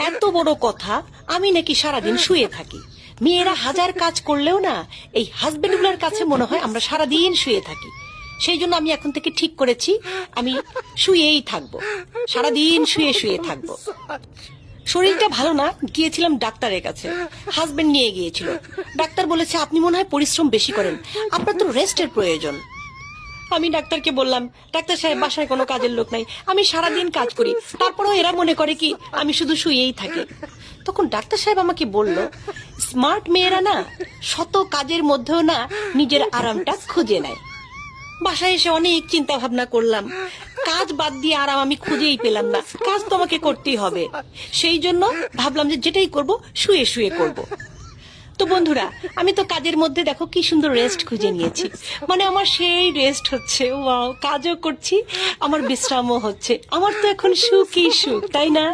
এত বড় কথা, আমি নাকি সারাদিন শুয়ে থাকি। মেয়েরা হাজার কাজ করলেও না, এই হাজবেন্ডগুলোর কাছে মনে হয় আমরা সারাদিন শুয়ে থাকি। সেই জন্য আমি এখন থেকে ঠিক করেছি, আমি শুয়েই থাকবো, সারাদিন শুয়ে শুয়ে থাকবো। শরীরটা ভালো না, গিয়েছিলাম ডাক্তারের কাছে। হাজবেন্ড নিয়ে গিয়েছিল। ডাক্তার বলেছে আপনি মনে হয় পরিশ্রম বেশি করেন, আপনার তো রেস্টের প্রয়োজন। আমি ডাক্তারকে বললাম, ডাক্তার সাহেব বাসায় কোনো কাজের লোক নাই, আমি সারাদিন কাজ করি, তারপরেও এরা মনে করে কি আমি শুধু শুয়েই থাকি। তখন ডাক্তার সাহেব আমাকে বলল, স্মার্ট মেয়েরা না শত কাজের মধ্যেও না নিজের আরামটা খুঁজে নেয়। বাসায় এসে অনেক চিন্তা ভাবনা করলাম, কাজ বাদ দিয়ে আরাম আমি খুঁজেই পেলাম না। কাজ তো আমাকে করতেই হবে, সেই জন্য ভাবলাম যে যেটাই করব শুয়ে শুয়ে করব। তো বন্ধুরা, আমি তো কাজের মধ্যে দেখো কি সুন্দর রেস্ট খুঁজে নিয়েছি। মানে আমার সেই রেস্ট হচ্ছে, ওয়াও, কাজও করছি, আমার বিশ্রামও হচ্ছে। আমার তো এখন সুখই সুখ, তাই না?